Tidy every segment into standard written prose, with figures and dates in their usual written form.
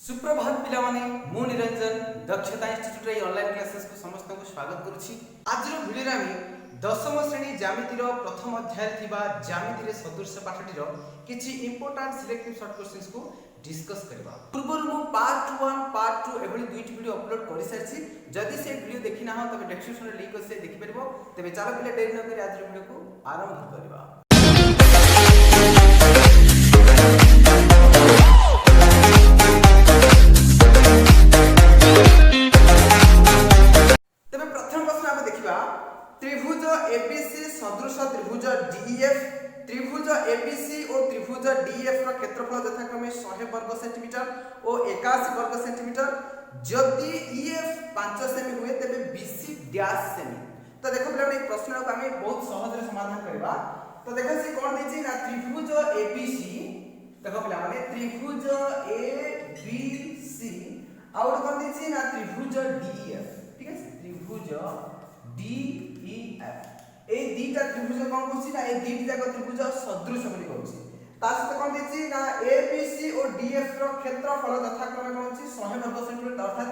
सुप्रभात पिला माने मु निरंजन दक्षता इंस्टीट्यूट रे ऑनलाइन क्लासेस को समस्त को स्वागत करूची। आज रो वीडियो रे आमी दशम श्रेणी ज्यामिति रो प्रथम अध्याय थिबा ज्यामिति रे सदृश पाठटी रो किछि इंपोर्टेंट सिलेक्टिव शॉर्ट क्वेश्चंस को डिस्कस करबा। पूर्व मु पार्ट 1 पार्ट 2 एभली दुईटी वीडियो अपलोड करि सारछि। जदि से वीडियो देखि ना हो तबे डिस्क्रिप्शन रे लिंक से देखि परबो। तबे चलो पिला देरी न करी आज रो वीडियो को आरंभ करबा। त्रिभुज एबीसी सदृश त्रिभुज डीईएफ त्रिभुज एबीसी और त्रिभुज डीईएफ रा क्षेत्रफल यथाक्रमे 100 वर्ग सेंटीमीटर और 81 वर्ग सेंटीमीटर। जदि ईएफ 5 सेमी हुए तबे बीसी डैश सेमी। तो देखो पिला एक प्रश्न को हम बहुत सहज रे समाधान करबा। तो देखो से कोन देछि ना त्रिभुज एबीसी। देखो पिला माने त्रिभुज एबीसी और कोन देछि ना त्रिभुज डीईएफ। ठीक है, त्रिभुज डीईएफ ए दीटा त्रिभुज कोन कहछि ना ए दीटा जाक त्रिभुज सदृश बोली कहछि। ता सहित कोन देछि ना एबीसी और डीएफ रो क्षेत्रफल यथाक्रमे कोन अछि 100 वर्ग सेंटीमीटर। अर्थात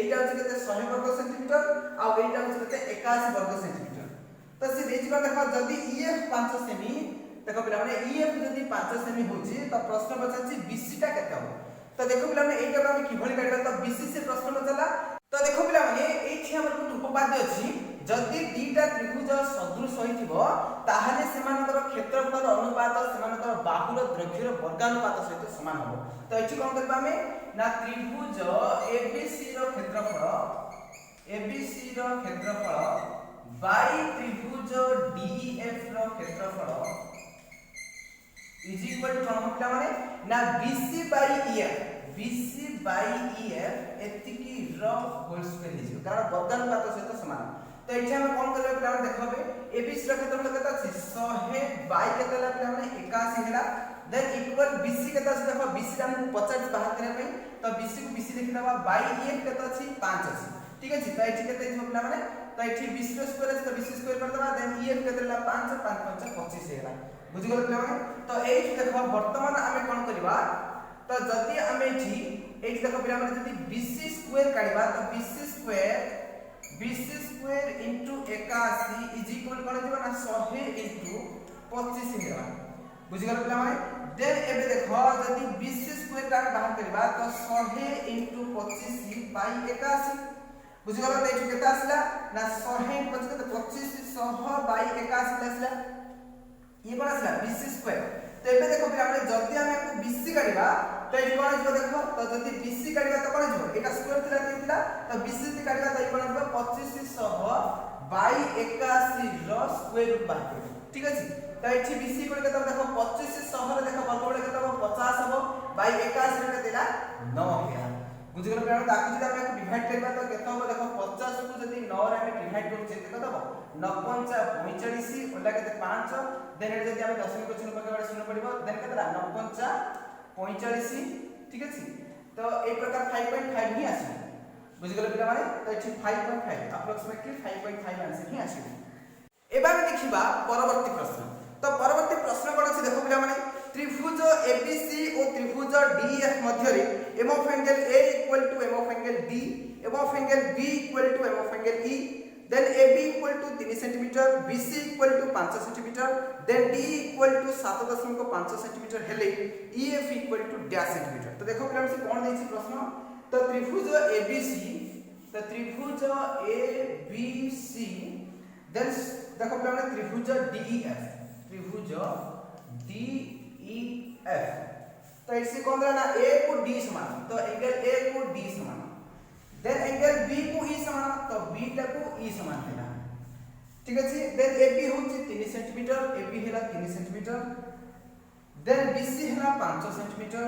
एटा अछि केते 100 वर्ग सेंटीमीटर आ एटा अछि केते 81 वर्ग सेंटीमीटर। तो से देछि कोन देखो जदी ईएफ 5 सेमी। देखो पिला माने ईएफ जदी 5 सेमी होछि त प्रश्न पछाछि बीसी टा केते हो। तो देखो पिला माने एटा हम किभली काढबा। तो बीसी से प्रश्न चला। तो देखो पिला माने एठी हमर को उपपाद्य अछि जदि दीटा त्रिभुज सदृश होइथिबो ताहाले सेमानकर क्षेत्रफल अनुपात सेमानकर बाहुर दैर्घ्यर वर्गानुपात सहित समान हो। तो एठी कोन करबा हमें ना त्रिभुज एबीसी रो क्षेत्रफल बाई त्रिभुज डीईएफ रो क्षेत्रफल इज इक्वल टू हम पिला माने ना बीसी बाई ईएफ एतिकी रो होल स्क्वायर हिजो कारण वर्गानुपात सहित समान। तो एठी हम कोन करबे पिला देखबे एबीसी रो क्षेत्रफल केता अछि 100 बाई केतला पिला माने 81 हेला। देन इक्वल बीसी केता अछि देखो बीसी रा हम 50 बाहर करे पई। तो बीसी को बीसी लिखि दबा बाई ईएफ केता अछि 5 अछि। ठीक अछि। तो एठी केते हिजो पिला माने तो एठी बीसी रो स्क्वायर अछि तो बीसी स्क्वायर कर दबा। देन ईएफ केतला 5 5 5 25 हेला। बुझि गेल पिला माने। तो एठी देखो वर्तमान हमें कोन करबा। तो जदी हमें एठी देखो पिला माने जदी बीसी स्क्वायर काढबा तो BC square into 81 is equal कोन दिबा ना 100 इनटू 25 हेला। बुझि गेल पिला माने। देन एबे देखो जदी बीसी स्क्वायर का बाहर करबा तो 100 इनटू 25 बाई 81। बुझि गेल तो एठी केता आसला ना 100 इनटू 25 तो 25 100 बाई 81 आसला। ये कोन आसला बीसी स्क्वायर। तो एबे देखो पिला माने जदी हम को बीसी काढबा तो एठी कोन आइबो देखो। तो जदी बीसी काढबा तो कोन आइबो एटा स्क्वायर थिला तो बीसी से काढबा तो कोन आइबो 2500 बाई 81 रो स्क्वायर रूट बाहर। ठीक अछि। तो एठी बीसी कोन केता देखो 2500 रे देखो वर्गमूल केता 50 हबो बाई 81 रे केतेला 9 हेला। बुझि गेल पिला ताकि जदी हम डिवाइड करबा तो केता हो देखो 50 को जदी 9 रे हम डिवाइड करू जे केता दबो 9 5 45 ओला केते 5। देन जदी हम दशमिक को चिन्ह पकेबा शून्य पड़िबो देन केतला 9 5 45। ठीक अछि। तो ए प्रकार 5.5 ही आसी। बुझि गेल पिला माने। तो एठी 5.5 अप्रोक्सीमेटली 5.5 आंसर ही आसी। एबा हम देखिबा परवर्ती प्रश्न। तो परवर्ती प्रश्न कोन अछि देखो पिला माने त्रिभुज एबीसी और त्रिभुज डीईएफ मध्य रे M of angle A equal to M of angle D M of angle B equal to M of angle E. Then AB equal to 3 centimetre BC equal to 5 centimetre then D equal to 7.5 centimetre हेले EF equal to dash centimetre. तो देखो पिला से कोन देछि प्रश्न। तो त्रिभुज ABC then देखो पिला त्रिभुज DEF तो इससे कोन देला ना A को D समान। तो एंगल A को D समान देन एंगल B को E समान तो B टा को E समान हैला। ठीक अछि। देन AB होछि 3 सेंटीमीटर AB हैला 3 सेंटीमीटर देन BC हैला 5 सेंटीमीटर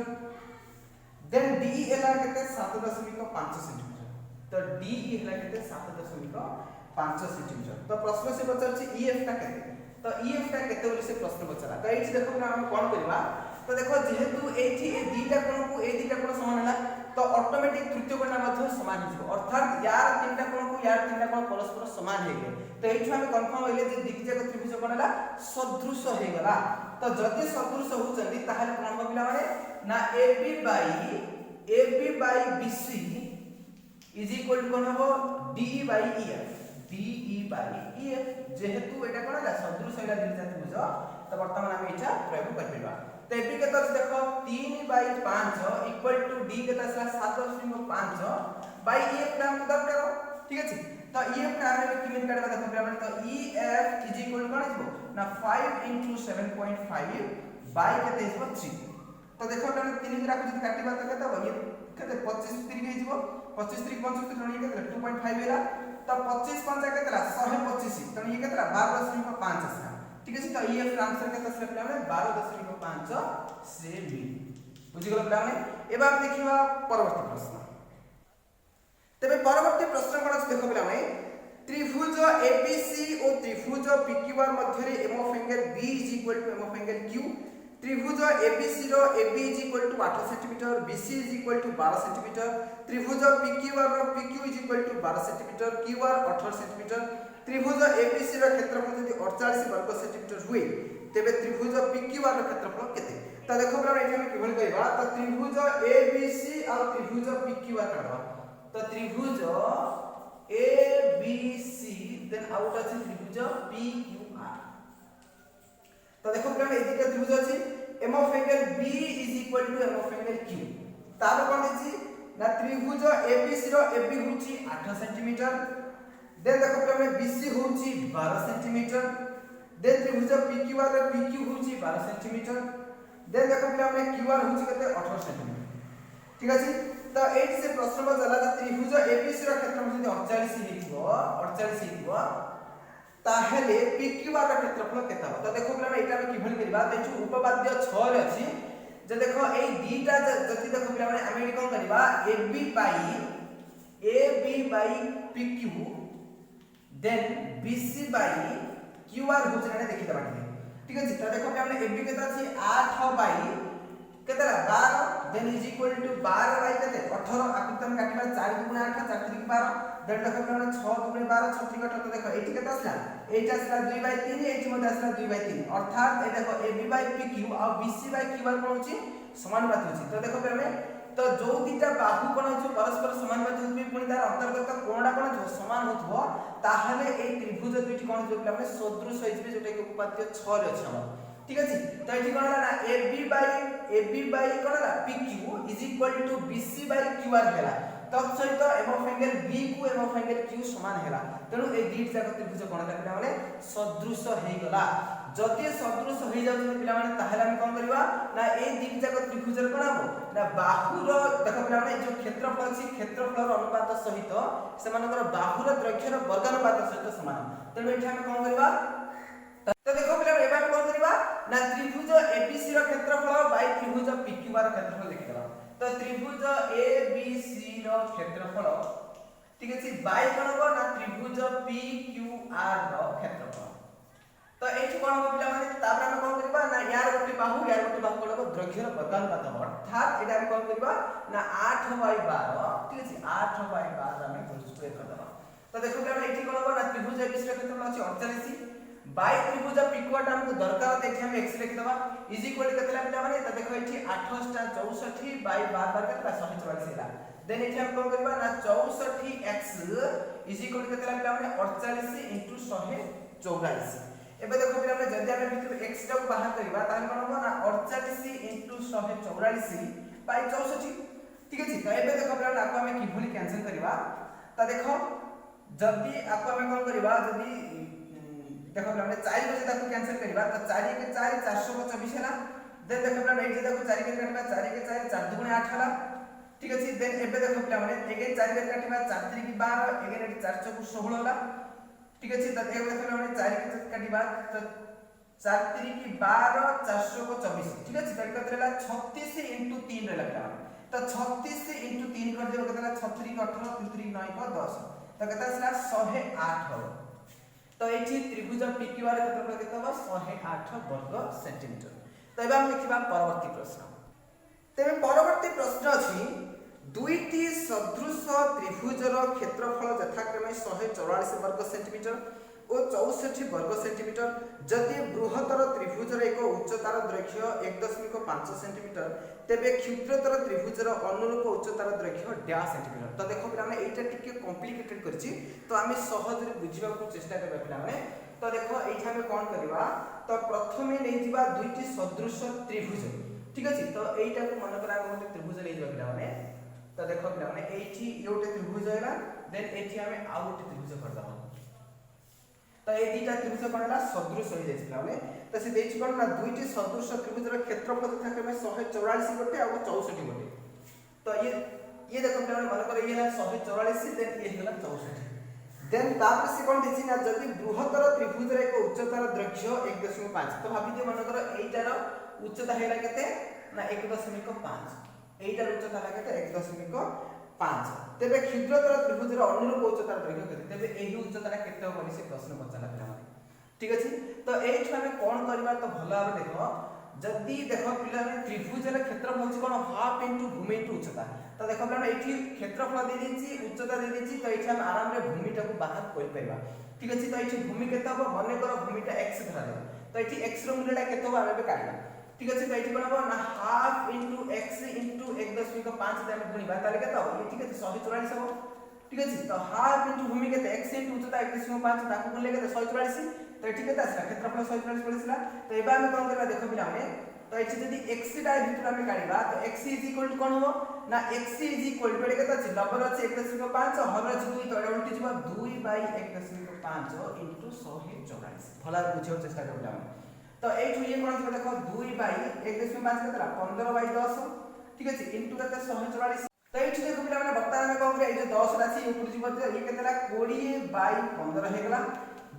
देन DE हैला केते 7.5 सेंटीमीटर। तो DE हैला केते 7.5 सेंटीमीटर। तो प्रश्न से पचारछि EF टा केते। तो EF टा केते बोली से प्रश्न पचारा। तो एठी देखो ना हम कोन करबा। तो देखो जेहेतु एठी ए दीटा कोण को ए दीटा कोण समान हैला तो ऑटोमेटिक तृतीय कोण मध्ये समान हिजो। अर्थात यार तीनटा कोण को यार तीनटा कोण परस्पर समान हे गेले। तो एठी हम कंफर्म होइले जे दिग्जाक त्रिभुज कोण हैला सदृश हे गला। तो जदि सदृश होचंदी ताहाले कोन पिला माने ना AB by AB by BC is equal to कोन हो DE by EF DE by EF जेहेतु एटा कोन है सदृश एला दिल जाति बुझ तो वर्तमान हम एटा प्रयोग कर परबा तो एबी केता देखो 3 by 5 इक्वल टू D केता 7.5 by EF नाम दरकार ठीक अछि तो EF नाम में किमिन काटबा देखो पिला तो EF इज इक्वल टू कोन हिबो ना 5 into 7.5 by केते हिबो 3 तो देखो ना 3 के राखु जति काटिबा तो केते हो ये केते 25 3 के हिबो 25 3 75 तो ये केते 2.5 हेला तो 25 5 केतेला 125 तो ये केतेला 12.5 आसा ठीक है तो EF आंसर केते आसले पिला माने 12.5 सेमी बुझि गेल पिला माने एबा हम देखिबा परवर्ती प्रश्न तबे परवर्ती प्रश्न कोन अछि देखो पिला माने त्रिभुज ABC और त्रिभुज PQR मध्य रे M of angle B = M of angle Q त्रिभुज ABC रो AB = 8 cm BC = 12 cm त्रिभुज PQR रो PQ = 12 cm QR 18 cm त्रिभुज ABC रो क्षेत्रफल यदि 48 वर्ग सेंटीमीटर हुए तेबे त्रिभुज PQR रो क्षेत्रफल केते त देखो बरा एठी हम किभल कहबा त त्रिभुज ABC और त्रिभुज PQR करबा त त्रिभुज ABC देन आउट अछि त्रिभुज PQR तो देखो फ्रेंड ए दिटा त्रिभुज अछि m of angle B = m of angle Q तार कोन अछि ना त्रिभुज ABC रो AB होछि 8 cm देन देखो फ्रेंड BC होछि 12 cm देन त्रिभुज PQR रो PQ होछि 12 cm देन देखो फ्रेंड QR होछि कते 18 cm ठीक अछि तो एट से प्रश्न में चला जे त्रिभुज ABC रो क्षेत्रफल यदि 48 हेइबो ताहले PQR रो क्षेत्रफल केता हो तो देखो पिला एटा में किभल करबा तेचु उपपाद्य 6 रे अछि जे देखो एई दीटा जति देखो पिला माने हम एडी कोन करबा AB by PQ then BC by QR होछ ने देखि दबा ठीक अछि तो देखो पिला माने AB केता अछि 8 by केतला 12 then is equal to 12 by केते 18 आकृतम काटिबा 4 * 8 4 * 12 देन देखो पिला 6 * 12 6 * 8 तो देखो एठी केता आसला एटा आसला 2 by 3 एठी मध्ये आसला 2 by 3 अर्थात ए देखो AB by PQ और BC by QR कोन होची समानुपाती होची तो देखो पिला तो जो दीटा बाहु कोन होची परस्पर समानुपाती होतबे पुनी तार अंतर्गत कोणा कोन जो समान होतबो ताहले ए त्रिभुज दुइटी कोन जो पिला सदृश होइबे जेटा के उपपाद्य 6 रे अछि हमर ठीक अछि तो एठी कोन होला ना AB by कोन होला PQ = BC by QR हैला तब सहित m of angle B को m of angle Q समान हैला तेनु ए दीट जाक त्रिभुज कोन होला पिला माने सदृश हेइ गला जति सदृश होई जाउछन पिला माने ताहले हम कोन करबा ना ए दीट जाक त्रिभुज कोन हबो ना बाहुर देखो पिला माने जो क्षेत्रफल अछि क्षेत्रफल अनुपात सहित सेमानकर बाहुर द्रव्यर वर्गानुपात सहित समान तेनु एठी हम कोन करबा तो देखो पिला एबा कोन करबा ना त्रिभुज ABC रो क्षेत्रफल बाय त्रिभुज PQR रो क्षेत्रफल लिखि देबा तो त्रिभुज ABC रो क्षेत्रफल ठीक अछि बाय कोन हो ना त्रिभुज PQR रो क्षेत्रफल तो एठी कोन हो पिला माने तापर हम कोन करबा ना यार गोटे बाहु कोन हो द्रव्यर वर्गानुपात हो अर्थात एटा हम कोन करबा ना 8 by 12 ठीक अछि 8 by 12 हम होल स्क्वायर कर देबा तो देखो पिला एठी कोन हो ना त्रिभुज ABC रो क्षेत्रफल अछि 48 बाय त्रिभुज PQR हमको दरकार देखि हम x लिख देबा इज इक्वल केतला पिला माने त देखो एठी 8 * 64 बाय 12 केतला 144 हैला देन एठी हम कोन करबा ना 64x इज इक्वल केतला पिला माने 48 * 144 एबे देखो पिला माने जदी हम भितर x टा को बाहर करबा ताले कोन हो ना 48 * 144 बाय 64 ठीक अछि त एबे देखो पिला माने आपको हम किभली कैंसिल करबा त देखो जदी आपको हम कोन करबा जदी देखो पिला माने 4 बजे ताको कैंसिल करबा त 4 के 4 424 हैला देन देखो पिला माने एठी ताको 4 के काटबा 4 के 4 4 2 8 हैला ठीक अछि देन एबे देखो पिला माने एगे 4 के काटबा 4 3 की 12 एगे एठी 4 4 16 होला ठीक अछि त एबे देखो पिला माने 4 के काटबा त 4 3 की 12 424 ठीक अछि त कत रहला 36 * 3 रहला पिला त 36 * 3 कर देबो कतला 36 के 18 3 9 को 10 त कत आसला 108 हो तो एठी त्रिभुज PQR क्षेत्रफल केते हो 108 वर्ग सेंटीमीटर तो एबा हम देखिबा परवर्ती प्रश्न तेबे परवर्ती प्रश्न अछि दुईटी सदृश त्रिभुजर क्षेत्रफल यथाक्रमे 144 वर्ग सेंटीमीटर ଓ 64 ବର୍ଗ ସେଣ୍ଟିମିଟର। ଯଦି ବୃହତ୍ତର ତ୍ରିଭୁଜର ଏକ ଉଚ୍ଚତାର ଦୈର୍ଘ୍ୟ 1.5 ସେଣ୍ଟିମିଟର ତେବେ କ୍ଷୁଦ୍ରତର ତ୍ରିଭୁଜର ଅନୁରୂପ ଉଚ୍ଚତାର ଦୈର୍ଘ୍ୟ ଡ୍ୟାଶ ସେଣ୍ଟିମିଟର। ତ ଦେଖ ପିଲାମାନେ এইটা টিকে কমপ্লিকেটেড করছি, তো আমি সহজে বুঝিବାକୁ চেষ্টা করবা পিলাମାନେ। তো দেখো এইটা আমি কোন করিবা, তো প্রথমে নেই যিবা দুইটি সদৃশ ত্রিভুজ, ঠিক আছে। তো এইটাকে মনে করা আমি গোটে ত্রিভুজ নেই যিবা পিলাମାନେ। তো দেখো পিলাମାନେ এইটি ইয়োটে ত্রিভুজ হইলা, দেন এইটি আমি আউ গোটে ত্রিভুজ করদবা। তো এই দুইটা ত্রিভুজ কোন হলা সদৃশ হই যাইছে পিলাମାନେ। তো সে দেইছি কোন না দুইটি সদৃশ ত্রিভুজের ক্ষেত্রফল থাকে 144 গোটে আর 64 গোটে। তো ये देखो पिलाମାନେ মনে করে ये है 144, देन ये होला 64। देन तापर से कोन दिछि ना जदी बृहत्तर त्रिभुजर एक उच्चतार दैर्घ्य 1.5, तो भाबी दियो मन कर एइटार उच्चता हैला केते ना 1.5, एइटार उच्चता हैला केते 1.5। तेबे क्षुद्रतर त्रिभुजर अनुरूप उच्चतार दैर्घ्य केते, तेबे एही उच्चतारा केते होबनी से प्रश्न पचाला पिलाମାନେ, ठीक अछि। तो एइठ हमें कोन करबा, तो भला भाबे देखो जदी देखो पिलाने त्रिभुजर क्षेत्रफल होछि कोन हाफ इनटू भूमि इनटू उच्चता। तो देखो पिलाने एठी क्षेत्रफल दे दिछि, उच्चता दे दिछि, तो एठी हम आराम रे भूमिटा को बाहर कोइ परबा, ठीक अछि। तो एठी भूमि केते हो मने करो भूमिटा x धरा दे, तो एठी x रो मूल्यटा केते हो आबे काढला, ठीक अछि। तो एठी कोन हो ना हाफ इनटू x इनटू 1.5 दे हम गुणिबा, ताले केते हो एठी केते 144 हो, ठीक अछि। तो हाफ इनटू भूमि केते x इनटू उच्चता 1.5 ताको गुणले केते 144, तो एठी केते आसला क्षेत्रफल 144 पड़िसला। तो एबा हम कोन करबा देखो पिलाने, तो एठी जदी x टा भितर हम काढिबा, तो x = कोन हो ना x = एटे केते अछि लबर अछि 1.5 हर अछि 2, तो एटा उल्टी जिबा 2/1.5 इनटू 144। भला बुझियो चेष्टा करबा। तो एठी ये कोन छै देखो 2/1.5 केतेला 15/10, ठीक अछि, इनटू केते 144। तो एठी देखो पिला माने बर्तमान में कोन करे, ए जे 10 राशि ऊपर जिबो तो ये केतेला 20/15 हे गेला,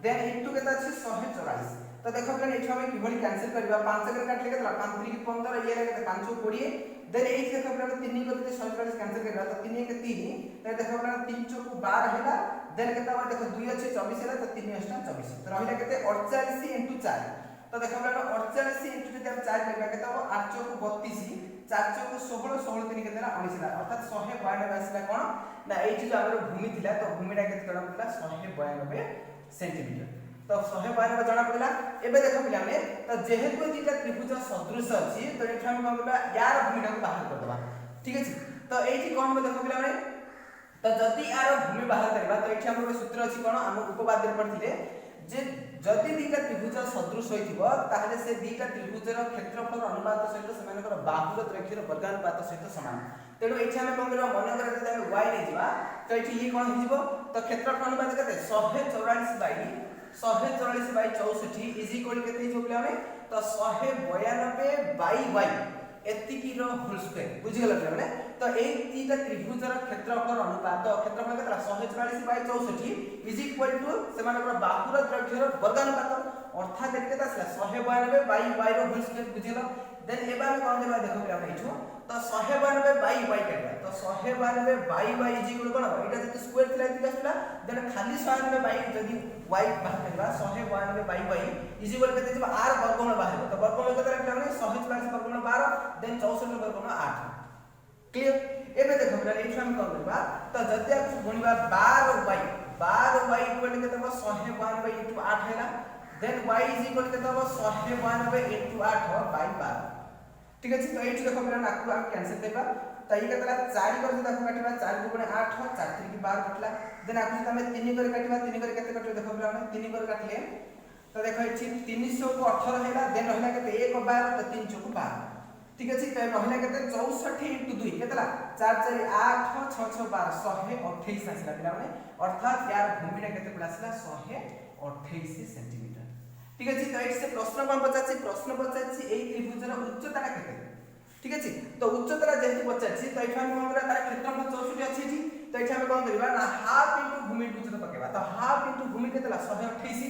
देन इनटू केते अछि 144। तो देखो पिला एठी हम किभली कैंसिल करबा, 5 के काटले केतेला 5 3 की 15, ये केते 5 20, देन एठी देखो पिला 3 को 144 कैंसिल करबा, तो 3 के 3, तो देखो पिला 3 * 12 हेला, देन केते हम देखो 2 अछि 24 हेला, तो 3 * 24, तो रहिला केते 48 * 4। तो देखो पिला 48 * जदी हम 4 करबा केते हो 8 * 32, 4 * 16, 16 3 केते ना 19 ला, अर्थात 192 आसीला कोन ना एठी जो हमर भूमि थिला, तो भूमिटा केते जणा पड़ला 192 सेंटीमीटर। तो 192 जणा पड़ला। एबे देखो पिला माने, तो जेहेतु एटा त्रिभुज सदृश अछि, तो एठी हम कोन करबा यार भूमिटा को बाहर कर देबा, ठीक अछि। तो एठी कोन हो देखो पिला माने, तो जदी यार भूमि बाहर करबा, तो एठी हमर सूत्र अछि कोन हम उपपाद्य पढिथिले जे जदी दीटा त्रिभुज सदृश होइथिबो ताहले से दीटा त्रिभुजर क्षेत्रफल अनुपात सहित सेमानकर बाहुर दैर्घ्यर वर्गानुपात सहित समान। तेणु एठी हम कोन करबा मन करे जदी हम y नै जिबा, तो एठी ये कोन हिजिबो, तो क्षेत्रफल अनुपात केते 144/64 इज इक्वल केते हिजो पिला माने, तो 192/y एतिकी रो होल स्क्वायर, बुझि गेला पिला माने। तो एई तीटा त्रिभुजर क्षेत्रफल अनुपात, क्षेत्रफल केतला 144/64 इज इक्वल टू सेमानकर बाहुर दैर्घ्यर वर्गानुपात, अर्थात केते आसला 192/y रो होल स्क्वायर, बुझि गेला। देन एबा हम कोन देबा देखो पिला माने इठो, तो 192/y काटबा, तो 192/y इज इक्वल कोन हो एटा जति स्क्वायर थिला एतिका आसला, देन खाली 192/y जदी y बाहर करबा 192/y इज इक्वल केते जिबा r वर्गमूल बाहर, तो वर्गमूल केते पिला माने 144 वर्गमूल 12, देन 64 वर्गमूल 8, क्लियर। एबे देखो पिला एठी हम कोन करबा, तो जदी आप गुणिबा 12y इक्वल केते हो 192/8 हैला, देन y इज इक्वल केते हो 192/8/12, ठीक अछि। तो एठी देखो पिला नाकु हम कैंसिल देबा, तो ये केतला 4 कर देखो काटिबा, 4 * 8 4 3 की 12 कटला, देन आकु तमे 3 कर काटिबा, 3 कर केते कटिबो देखो पिला माने 3 कर काटले, तो देखो एठी 318 हैला, देन रहला केते 1 12, तो 3 * 12, ठीक अछि। तो रहला केते 64 * 2 केतला 4 4 8 6 6 12 128 आसला पिला माने, अर्थात यार भूमिटा केते पड़ा आसला 128 सेंटीमीटर, ठीक अछि। तो एठी से प्रश्न कोन पचाछि, प्रश्न पचाछि एई त्रिभुजर उच्चता केते, ठीक अछि। तो उच्चता जेहेतु पचाछि, तो एठी हम कोन करा तार क्षेत्रफल 64 अछि एठी, तो एठी हम कोन करबा ना हाफ इनटू भूमि उच्चता पकेबा, तो हाफ इनटू भूमि केतला 128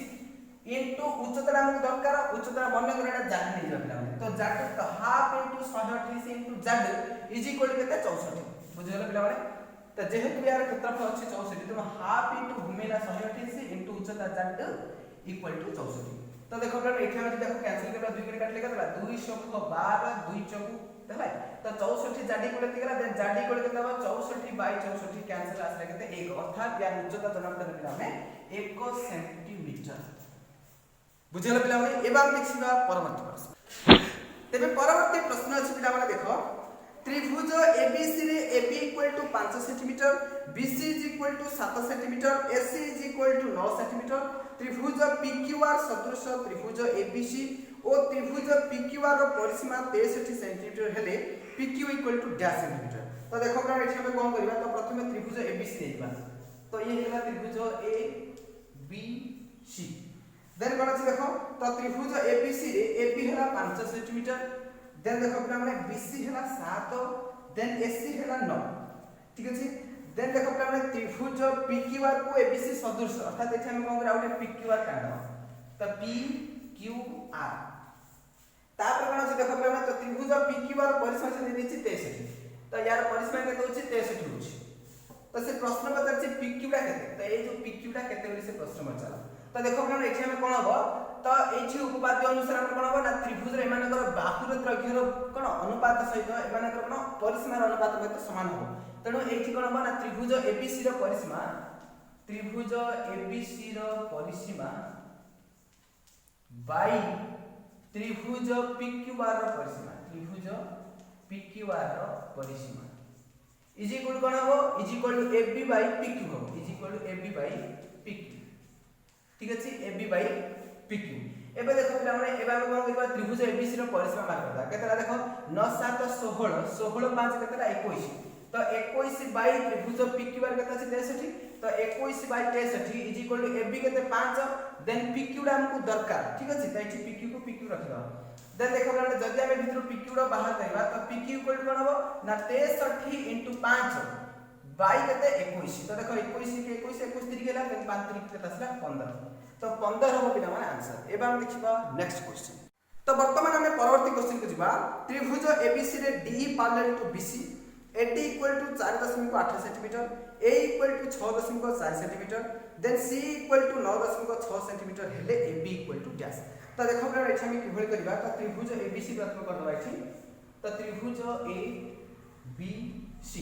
इनटू उच्चता हमको दरकार, उच्चता मन करे एटा जाड नै जबला, तो जाड, तो हाफ इनटू 128 इनटू जाड इज इक्वल केते 64, बुझि गेल पिला माने। तो जेहेतु यार क्षेत्रफल अछि 64, तो हाफ इनटू भूमि ना 128 इनटू उच्चता जाड इक्वल टू 64। तो देखो पिला एठी हम देखो कैंसिल करबा 2 के काटले केतला 2 * 12 2 * देखला तो 64 जाडी कोले केला देन जाडी कोले केता 64 बाय 64 कैंसिल आसला केते 1 अर्थात या उच्चता जना पिला हमें 1 सेंटीमीटर बुझिला पिला माने एबा देखिबा परवर्ती प्रश्न तेबे परवर्ती प्रश्न अछि पिला माने देखो त्रिभुज ABC रे AB equal to 5 centimetre BC is equal to 7 centimetre AC is equal to 9 centimetre त्रिभुज PQR सदृश त्रिभुज ABC और त्रिभुज PQR रो परिसीमा 63 सेंटीमीटर हेले PQ equal to dash centimetre तो देखो फ्रेंड एठी हम कोन करबा तो प्रथमे त्रिभुज ABC लेबा तो ये हेला त्रिभुज ABC देन कोन अछि देखो तो त्रिभुज ABC रे AB हेला 5 सेंटीमीटर देन देखो पिला माने BC हेला 7 देन AC हेला 9 ठीक अछि देन देखो पिला माने त्रिभुज PQR को ABC सदृश अर्थात एठी हम कोन करा उठे PQR काढा तो PQR तापर कोन अछि देखो पिला माने तो त्रिभुज PQR परिसीमा से देछि 63 तो यार परिसीमा केते होछि 63 होछि तो से प्रश्न पत्र छै PQ टा केते तो ए जो PQ टा केते बोली से प्रश्न पचाला तो देखो पिला एठी हम कोन हबो तो एठी उपपाद्य अनुसार हम कोन हबो ना त्रिभुज रे एमानकर बाहुर त्रय्यर कोन अनुपात सहित एमानकर कोन परिसीमार अनुपात सहित समान हो तेनु एठी कोन हबो ना त्रिभुज ABC रो परिसीमा त्रिभुज ABC रो परिसीमा बाई त्रिभुज PQR रो परिसीमा त्रिभुज PQR रो परिसीमा इज इक्वल कोन हबो is equal to AB by PQ हो is equal to AB by PQ ठीक अछि AB बाई PQ एबे देखो पिला माने एबे हम कोन करबा त्रिभुज ABC रो परिसीमा मार करबा केतरा देखो 9 7 16 16 5 केतरा 21 तो 21 बाई त्रिभुज PQR केता छै 63 तो 21 by 63 is equal to AB केते 5 देन PQ रा हमको दरकार ठीक अछि त एठी PQ को PQ रखिबा देन देखो पिला जदी हम भितर PQ रो बाहर करबा तो PQ इक्वल टू कोन हबो ना 63 * 5 बाई केते 21 तो देखो 21 के 21 21 3 गेला देन 5 3 केता आसला 15 तो 15 हो पिला माने आंसर एबा हम देखिबा नेक्स्ट क्वेश्चन तो वर्तमान हमें परवर्ती क्वेश्चन को जिबा त्रिभुज ABC रे DE parallel to BC AD equal to 4.8 centimetre A equal to 6.4 centimetre then C equal to 9.6 centimetre हेले AB इक्वल टू डैश तो देखो फ्रेंड एठी हम किभଳି करबा तो त्रिभुज ABC प्रथम कर दबा एठी तो त्रिभुज ABC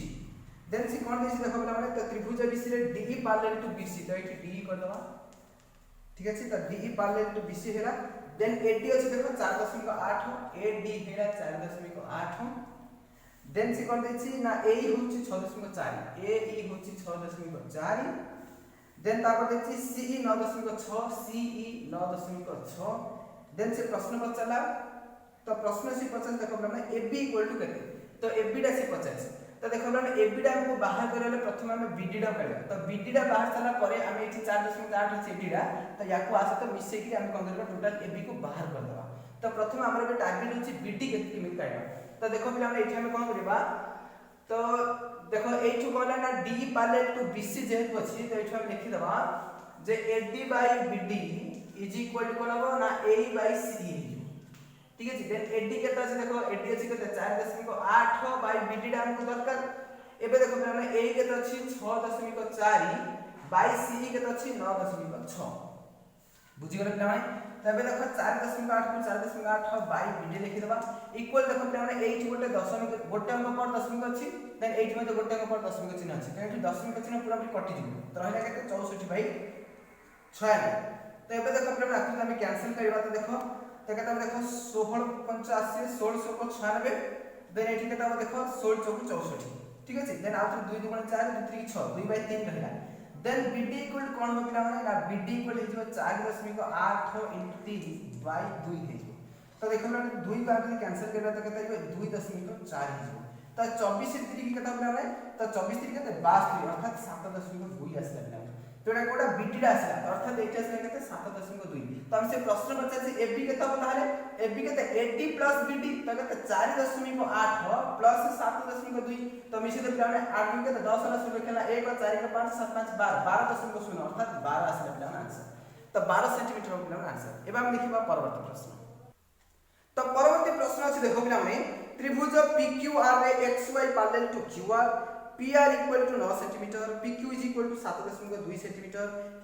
देन सी कोन देसी देखो पिला माने तो त्रिभुज ABC रे DE पैरेलल टू BC तो एठी DE कर दबा ठीक अछि तो DE पैरेलल टू BC हेला देन AD अछि देखो 4.8 AD हेला 4.8 देन सी कोन देछि ना AE होछि 6.4 AE होछि 6.4 देन तापर देछि CE 9.6 CE 9.6 देन से प्रश्न पचला तो प्रश्न से पचन देखो माने AB इक्वल टू केते तो AB डा से पचाछ तो देखो माने AB डा हमको बाहर करले प्रथम हम BD डा करले तो BD डा बाहर चला परे हम एठी 4.8 CD डा तो याको आसे तो मिसे कि हम कोन करबा टोटल AB को बाहर कर देबा तो प्रथम हमर बे टारगेट होछि BD केते किमित काइबा तो देखो पिला हम एठी हम कोन करबा तो देखो एठी कहला ना DE पैरेलल टू BC जेहेतु अछि तो एठी हम लिखि देबा जे AD by BD is equal to कोन हो ना AE बाय CE ठीक है देन AD केता अछि देखो AD अछि केते 4.8 बाय BD डा हमको दरकार एबे देखो हमने AE केता अछि 6.4 बाय CE केता अछि 9.6 बुझि गेल पिला माने तबे देखो 4.8 को 4.8 बाय BD लिखि देबा इक्वल देखो पिला माने एठी गोटे दशमिक गोटे अंक पर दशमिक अछि देन एठी मध्ये गोटे अंक पर दशमिक चिन्ह अछि तो एठी दशमिक चिन्ह पूरा पूरी कटि जिवो तो रहला केते 64 बाय 6 तो एबे देखो पिला आखिर हम कैंसिल करबा तो देखो तो केता देखो 16 85 16 को 96 देन एठी केता देखो 16 चौक 64 ठीक अछि देन आउट 2 2 4 2 3 6 2 बाय 3 रहला देन BD इक्वल कोन हो पिला माने ना BD इक्वल हे जो 4.8 * 3 बाय 2 हे तो देखो ना 2 बार में कैंसिल करबा तो केता हे 2.4 हे तो 24 3 की केता पिला माने तो 24 3 केते 62 अर्थात 7.2 आसला पिला तो एटा कोडा BD रा आसला अर्थात एटा आसला केते 7.2 तो हम से प्रश्न पचाछि AB केता बोला है AB केते AD + BD तो केते 4.8 + 7.2 तो मिसे तो पिला माने 8 केते 10 रा सुनो केला 1 और 4 के 5 7 5 12 12.0 अर्थात 12 आसला पिला आंसर तो 12 सेंटीमीटर पिला आंसर एबा हम देखिबा परवर्ती प्रश्न तो परवर्ती प्रश्न अछि देखो पिला माने त्रिभुज PQR रे XY parallel to QR PR equal to 9 cm PQ is equal to 7.2 cm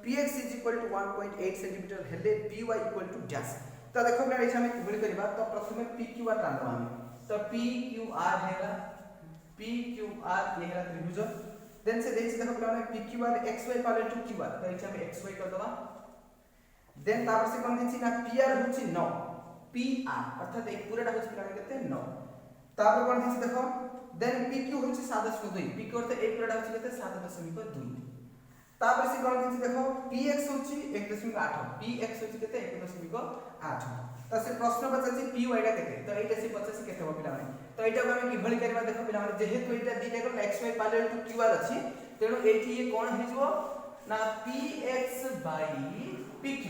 PX is equal to 1.8 cm हेले PY equal to dash तो देखो ना एठी हम किबोली करबा तो प्रथमे PQR टानबा हम तो पी क्यू आर हैला पी क्यू आर ये हैला त्रिभुज देन से देखि देखो पिला P Q R X Y parallel to Q R तो एठी हम एक्स वाई कर दबा देन तापर से कोन दिछि ना पी आर होछि 9 पी आर अर्थात एक पूराटा होछि पिला केते 9 तापर कोन दिछि देखो देन पी क्यू होछि 7.2 पी क्यू अर्थ एक पूराटा होछि केते 7.2 तापर से कोन दिछि देखो पी एक्स होछि 1.8 पी एक्स होछि केते 1.8 तो से प्रश्न पचाछि पी वाई टा केते तो एटा से पचाछि केते हो पिला माने तो एटा को हम किभଳି करबा देखो पिला माने जेहेतु एटा दिले को X Y parallel to Q R अछि तेनु एठी ये कोन हे जबो ना px बाई pq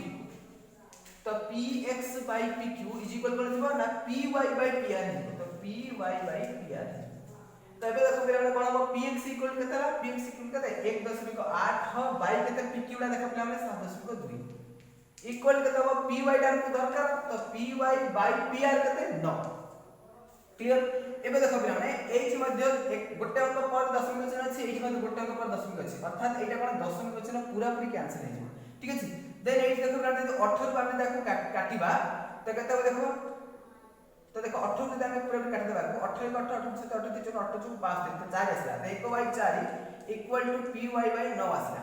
तो px by pq is equal कर जबो ना py बाई pr हे तो py बाई pr तो एबे देखो पिला माने कोन हो px इक्वल केते px इक्वल केते 1.8 बाई केते pq ला देखो पिला माने 7.2 इक्वल केते हो py डान को दरकार तो py बाई pr केते 9 क्लियर एबे देखो पिला माने एच मध्ये एक गोटे अंक पर दशमिक वचन अछि एठी मध्ये गोटे अंक पर दशमिक अछि अर्थात एटा कोन दशमिक वचन पूरा पूरी कैंसिल हे जे ठीक अछि देन एठी देखो पिला माने 18 बार देखो काटिबा तो केते हो देखो तो देखो 18 जदि हम पूरा काटि देबा 18 को 18 से 18 3 8 4 5 तो 4 आसला तो 1/4 इक्वल टू py बाय 9 आसला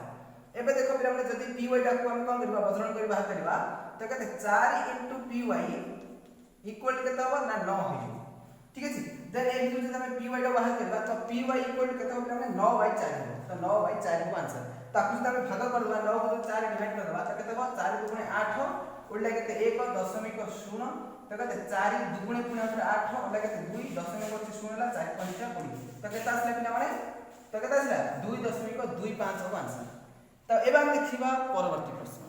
एबे देखो पिला माने जदि py डा को हम कोन करबा वज्रण करी बाहर करबा तो केते 4 py इक्वल केते हो ना 9 हे ठीक है देन ए बिंदु से हमें py टा बाहर करबा तो py इक्वल केते हो पिला माने 9/4 तो 9/4 को आंसर ताकि से हमें भाग कर देबा 9 को 4 डिवाइड कर देबा तो केते हो 4 दुगुणे 8 उल्टा केते 1.0 तो कहते 4 दुगुणे पुणे 8 उल्टा केते 2.0 ला 4 5 20 तो केते आसले पिला माने तो केते आसला 2.25 हो आंसर तो एबा हम देखिबा परवर्ती प्रश्न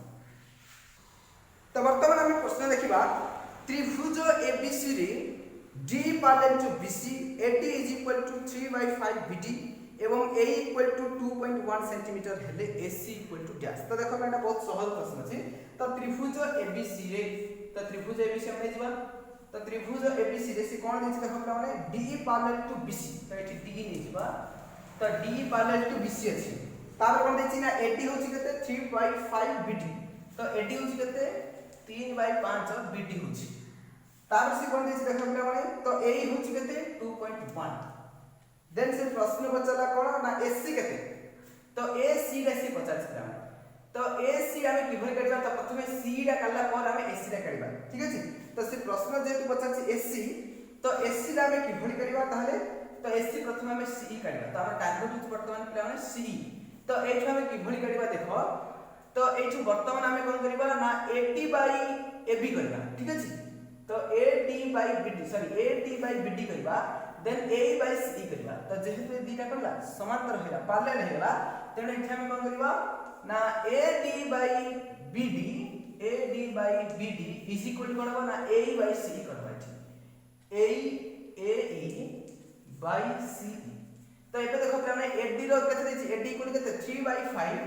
तो वर्तमान हम प्रश्न देखिबा त्रिभुज एबीसी रे D parallel to BC AD is equal to 3/5 BD एवं A equal to 2.1 cm हेले AC equal to डैश तो देखो एटा बहुत सहज प्रश्न अछि तो त्रिभुज ABC रे तो त्रिभुज ABC हम जिबा तो त्रिभुज ABC रे से कोन दिछि देखो माने D पैरेलल टू BC तो एठी D नि जिबा तो D पैरेलल टू BC अछि तापर कोन दिछि ना AD होछि केते 3/5 BD तो AD होछि केते 3/5 BD होछि तार से कोन दिस देखो पिला माने तो ए होछि केते 2.1 देन से प्रश्न बचला कोन ना एसी केते तो एसी रे से 50 ग्राम तो एसी हमें किभर करबा तो प्रथमे सी रा काला पर हमें एसी रा करबा ठीक अछि तो से प्रश्न जेतु बचाछि एसी तो एसी रा हमें किभर करबा ताहले तो एसी प्रथमे हमें सी करबा तो हमर टारगेट होछि वर्तमान पिला माने सी तो एठी हमें किभर करबा देखो तो एठी वर्तमान हमें कोन करबा ना 80 बाय AB करबा ठीक अछि तो AD by BD sorry AD by BD करबा देन A by C करबा तो जेहेतु ए दीटा करला समांतर हेला पैरेलल हेला तेने इथे हम कोन करबा ना AD by BD is equal करबा ना A by C करबा AE by C तो एबे देखो हमने AD रो केते देछि AD इक्वल केते 3/5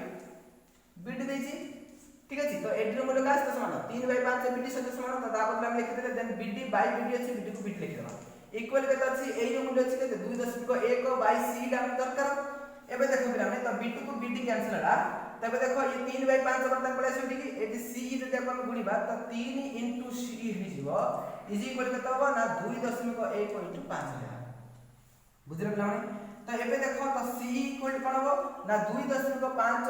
BD देछि ठीक अछि तो AD रो मूल्य का समान 3/5 BD सहित समान तो ता बदला हम लिखि देले देन BD by BD अछि BD को BD लिखि देबा इक्वल केते अछि ए रो मूल्य अछि केते 2.1 बाय c ला हम दरकार एबे देखो पिला तो BD को BD कैंसिल होला तबे देखो ये 3/5 बर्तन पड़े छै कि एटी c जदि अपन गुणीबा तो 3 * c हे जिवो इज इक्वल केते हो ना 2.1 * 5 होला बुझले पिला तो एबे देखो तो c इक्वल कोन हो ना 2.5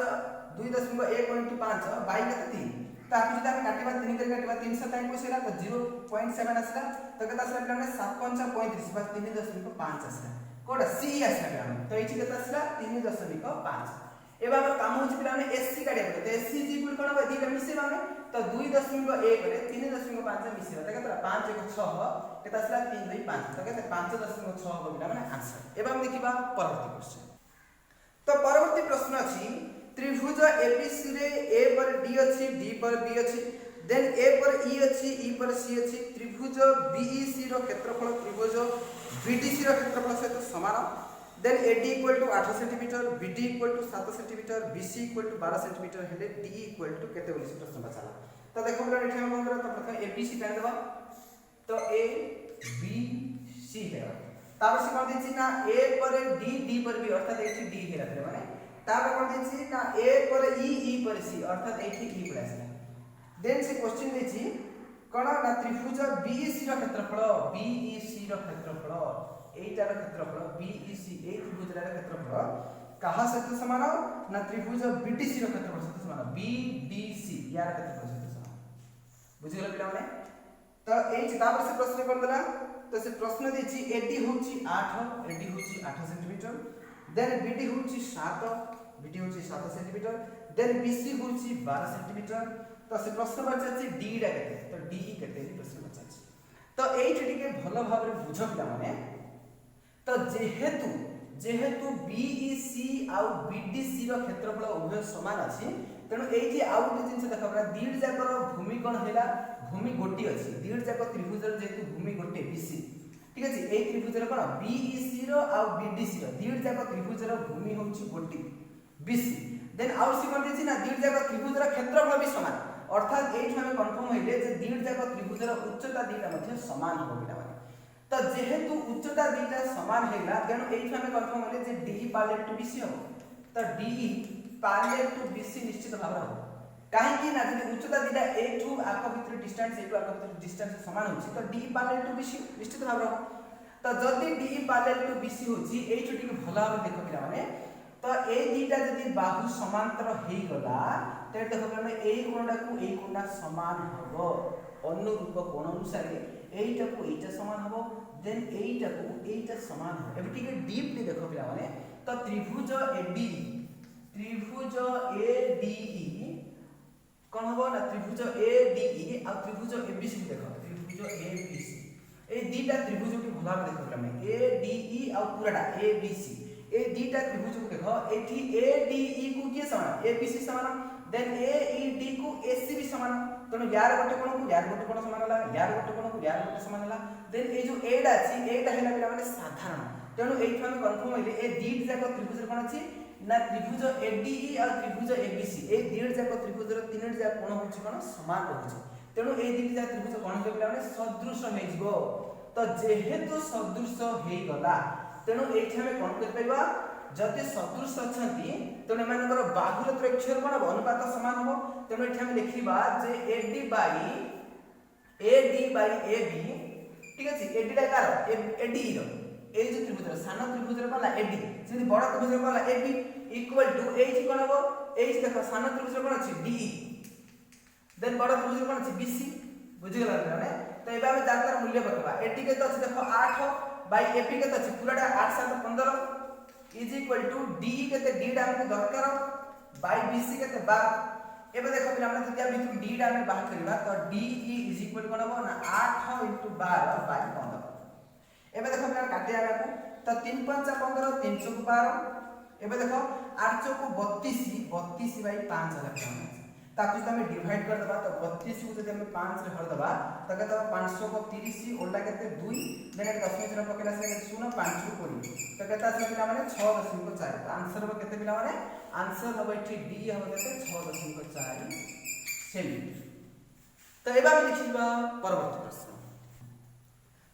2.1 * 5 बाय केते 3 ताकि जदि हम काटिबा 3 कर काटिबा 3 7 टाइम कोसेला तो 0.7 आसला तो केते आसला पिला 7.35 बस 3.5 आसला कोडा c आसला पिला तो एठी केते आसला 3.5 एबा हमर काम होछि पिला SC काटिया पड़े तो SC इक्वल कोन हो दीटा मिसेबा में तो 2.1 रे 3.5 मिसेबा तो केते 5 1 6 केते आसला 3.5 तो केते 5.6 हो पिला माने आंसर एबा हम देखिबा परवर्ती क्वेश्चन तो परवर्ती प्रश्न अछि त्रिभुज एबीसी रे ए पर डी अछि डी पर बी अछि देन ए पर ई अछि ई पर सी अछि त्रिभुज बीईसी रो क्षेत्रफल त्रिभुज बीडीसी रो क्षेत्रफल सहित समान then AD equal to 8 centimetre BD equal to 7 centimetre BC equal to 12 centimetre हेले डी इक्वल टू केते बोली प्रश्न बचाला तो देखो हमरा एठी हम कोन तो प्रथम एबीसी काट देबा तो ए बी सी है तार से कोन दिछि ना ए पर डी डी पर बी अर्थात एठी डी हेला तरे माने तार कोन दिछि ना ए पर ई ई पर सी अर्थात एठी ई पर आसी देन से क्वेश्चन दिछि कोन ना त्रिभुज बीईसी रो क्षेत्रफल बीईसी रो क्षेत्रफल एटार क्षेत्रफल बीईसी ए त्रिभुजर क्षेत्रफल कहा सहित समान ना त्रिभुज बीडीसी रो क्षेत्रफल सहित समान बीडीसी यार क्षेत्रफल सहित समान बुझि गेल पिला माने तो एई तापर से प्रश्न कर देला तो से प्रश्न देछि एडी होछि 8 एडी होछि 8 सेंटीमीटर देन बीडी होछि 7 बीडी होछि 7 सेंटीमीटर देन बीसी होछि 12 सेंटीमीटर तो से प्रश्न पचाछि डी रा केते तो डी केते प्रश्न पचाछि तो एठी टिके भलो भाबरे बुझ पिला माने तो जेहेतु बीईसी आ बीडीसी रो क्षेत्रफल उभय समान अछि तेनु एठी आउ गोटे जिंस देखबरा दीड जाकर भूमि कोन हैला भूमि गोटी अछि दीड जाकर त्रिभुजर जेतु भूमि गोटे बीसी ठीक अछि ए त्रिभुजर कोन बीईसी रो आ बीडीसी रो दीड जाकर त्रिभुजर भूमि होछि गोटी बीसी देन आउ सी कोन दिछि ना दीड जाकर त्रिभुजर क्षेत्रफल भी समान अर्थात एठी हमें कंफर्म होइले जे दीड जाकर त्रिभुजर उच्चता दीटा मध्ये समान हो बिना माने तो जेहेतु उच्चता दीटा समान हैला तेनु एठी हमें कंफर्म होइले जे डी पैरेलल टू बीसी हो तो डी पैरेलल टू बीसी निश्चित भाव हो काहे कि ना जदि उच्चता दीटा ए टू आक भितर डिस्टेंस ए टू आक भितर डिस्टेंस समान होछि तो डी पैरेलल टू बीसी निश्चित भाव हो तो जदि डी पैरेलल टू बीसी होछि एठी टिके भला भाव देखो पिला माने तो ए दीटा जदि बाहु समांतर हेई गला ते देखो पिला माने ए कोणटा को ए कोणटा समान हबो अनुरूप कोण अनुसार एटा को एटा समान हबो देन एटा को एटा समान हो एबे टिके डीपली देखो पिला माने तो त्रिभुज एडीई कोन हबो ना त्रिभुज एडीई आ त्रिभुज एबीसी देखो त्रिभुज एबीसी ए दीटा त्रिभुज के भला देखो पिला माने एडीई आ पूराटा एबीसी ए दीटा त्रिभुज को देखो एठी एडीई को के समान एबीसी समान देन एईडी को एसी भी समान तनो यार गोटे कोण को यार गोटे कोण समान होला यार गोटे कोण को यार गोटे समान होला देन ए जो एडा अछि एटा हैला पिला माने साधारण तेनु एठी हम कंफर्म होइले ए दीट जाक त्रिभुज कोण अछि ना त्रिभुज एडीई और त्रिभुज एबीसी ए दीट जाक त्रिभुजर तीनट जाक कोण होछि कोण समान होछि तेनु ए दीट जाक त्रिभुज कोण हो पिला माने सदृश हे जिवो तो जेहेतु सदृश हे गला तेनु एठी हम कोण कर परबा जति सदृश अछंती तेनु मानकर बाहुर त्रिक्षर कोण अनुपात समान हो तेनु एठी हम लिखिबा जे एडी बाई एबी ठीक अछि एडी ला कार एडी रो ए जो त्रिभुज सानो त्रिभुज कोन एडी जदि बड़ त्रिभुज कोन एबी इक्वल टू एच कोन हो एच देखो सानो त्रिभुज कोन अछि डीई देन बड़ त्रिभुज कोन अछि बीसी बुझि गेला माने तो एबा हम जानकर मूल्य बतबा एडी के तो अछि देखो 8 बाई एपी के तो अछि पूराटा 8 7 15 इज इक्वल टू डी केते डी डा हमके दरकार बाई बीसी केते 12 एबे देखो पिला हमने जति बितु डी डा में बाहर करबा तो डी इज इक्वल कोन हो ना 8 * 12 बाई 15 एबे देखो पिला काटे आबा को तो 3 5 15 3 4 12 एबे देखो 8 को 32 बाई 5 होला ताकि तमे डिवाइड कर दबा तो 32 को जदि हम 5 रे हर दबा तो केते 500 को 30 ओल्टा केते 2 देन 10 में जरा पकेला से 0 5 को 20 तो केते आसे पिला माने 6.4 तो आंसर हो केते पिला माने आंसर हो एठी डी हो केते 6.4 सेमी तो एबा हम लिखिबा परवर्ती प्रश्न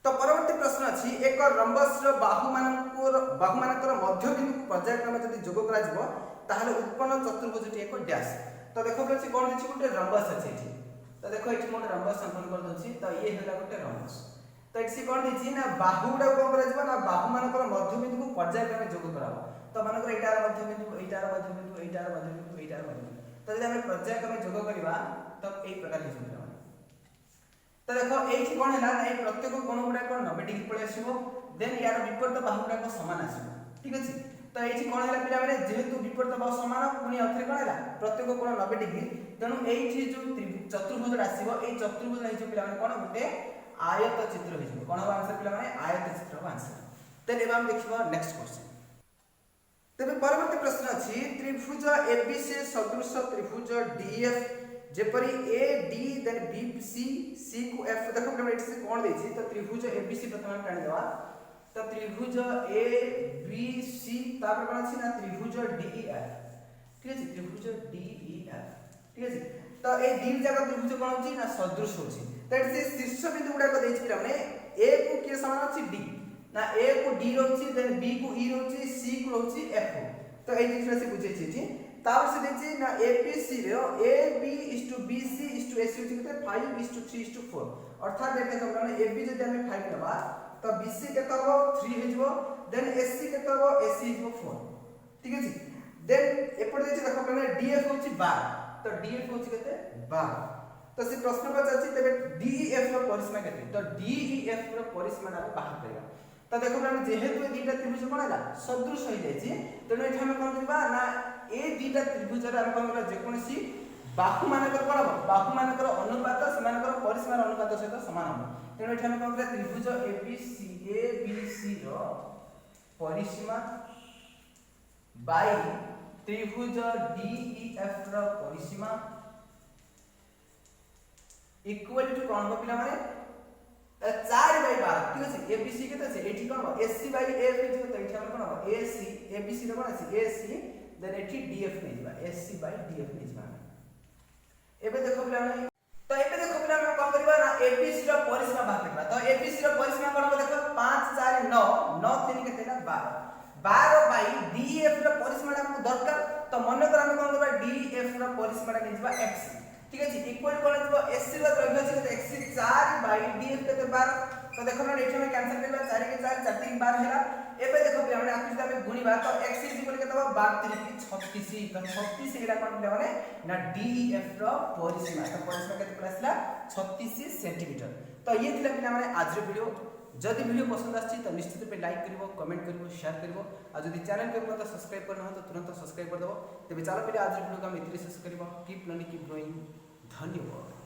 तो परवर्ती प्रश्न अछि एक रंबस रो बाहु मानकर मध्य बिंदु को पर्यायक्रम जदि जोग करा जिवो ताहले उत्पन्न चतुर्भुजटी एक डैश तो देखो फ्रेंड्स कोन दिछि गुटे रंबस अछि एठी तो देखो एठी मोटे रंबस अंकन कर दछि तो ये होला गुटे रंबस तो एठी कोन दिछि ना बाहुडा को करा जिवो ना बाहु मानकर मध्य बिंदु को पर्यायक्रम जोग कराबो तो मानकर एटार मध्य बिंदु एटार मध्य बिंदु एटार मध्य बिंदु एटार मध्य बिंदु तो जदि हम पर्यायक्रम जोग करबा तो एई प्रकार हिसाब तो देखो एठी कोन हैला ना ए प्रत्येक कोण गुडा कोन 90 डिग्री पळे आसीबो देन यार विपरीत बाहुडा को समान आसीबो ठीक अछि तो एठी कोन हैला पिला माने जेहेतु विपरीत बाहु समान पुनी अथरे कोन हैला प्रत्येक कोण 90 डिग्री तेनु एठी जो चतुर्भुज आसीबो ए चतुर्भुज हिजो पिला माने कोन गुटे आयत चित्र हिजो कोन हो आंसर पिला माने आयत चित्र हो आंसर तेन एबा हम देखिबो नेक्स्ट क्वेश्चन तबे परवर्ती प्रश्न अछि त्रिभुज एबीसी सदृश त्रिभुज डीएफ जेपरी A D then B C C को एफ देखो हम एठी से कोण देछि तो त्रिभुज एबीसी प्रथम हम टाणी देबा तो त्रिभुज ए बी सी तापर कोन अछि ना त्रिभुज डी ई एफ ठीक अछि त्रिभुज डी ई एफ ठीक अछि तो ए तीन जगह त्रिभुज कोन होछि ना सदृश होछि तो एठी से शीर्ष बिंदु गुडा को देछि माने ए को के समान अछि डी ना ए को डी रहछि देन बी को ई रहछि सी को रहछि एफ तो ए जिनिस से बुझै छी तापर से देखिए ना एबीसी रो AB:BC:AC होची केते 5:3:4 अर्थात देखते हम माने AB जदि हम 5 लेबा तो BC केते हो 3 हे जबो देन AC केते हो AC हे जबो 4 ठीक अछि देन एपड देखिए देखो माने DF होची 12 तो DF होची केते 12 तो से प्रश्न पचाछि तबे DEF रो परिसीमा केते तो DEF रो परिसीमा ना बाहर करिया तो देखो माने जेहेतु ए दुईटा त्रिभुज कोन हैला सदृश होई जाय छी तेनो एठा हम कोन करबा ना ए दुईटा त्रिभुज रे हम कोन करबा जे कोनसी बाहु मानकर कोन हो बाहु मानकर अनुपात सेमानकर परिसीमार अनुपात सहित समान हो तेनो एठा हम कोन करबा त्रिभुज ABC रो परिसीमा बाय त्रिभुज DEF रो परिसीमा इक्वल टू कोन हो पिला माने 4/12 ठीक আছে ABC केते আছে एठी कोन हो AC बाय AF जे तो एठी हम कोन हो AC ABC रो कोन আছে AC देन एठी DF नै जिबा AC बाय DF नै जिबा एबे देखो पिला माने तो एबे देखो पिला हम कोन करबा ना ABC रो परिसीमा बात करबा तो ABC रो परिसीमा कोन हो देखो 5 4 9 9 3 केते ना 12 बाय DF रो परिसीमा हमको दरकार तो मन कर हम कोन करबा DF रो परिसीमा नै जिबा x ठीक अछि इक्वल कोन जिवो AC रो द्रव्य अछि केते x 4 बाय DF केते 12 तो देखो ना एठी हम कैंसिल करबा 4 के 4 4 3 12 हैला एबे देखो पिला माने आकि हम गुणीबा तो x इक्वल केते हो 12 3 36 तो 36 एला कोन पिला माने ना DEF रो परिसीमा तो परिसीमा केते पड़ासला 36 सेंटीमीटर तो ये थिला पिला माने आज रो वीडियो जदि वीडियो पसंद आछि तो निश्चित रूप लाइक करिवो कमेंट करिवो शेयर करिवो आ जदि चैनल के ऊपर सब्सक्राइब करना हो तो तुरंत सब्सक्राइब कर दबो तबे चलो पिला आज वीडियो का हम इतने शेष करिवो कीप लर्निंग कीप ग्रोइंग धन्यवाद।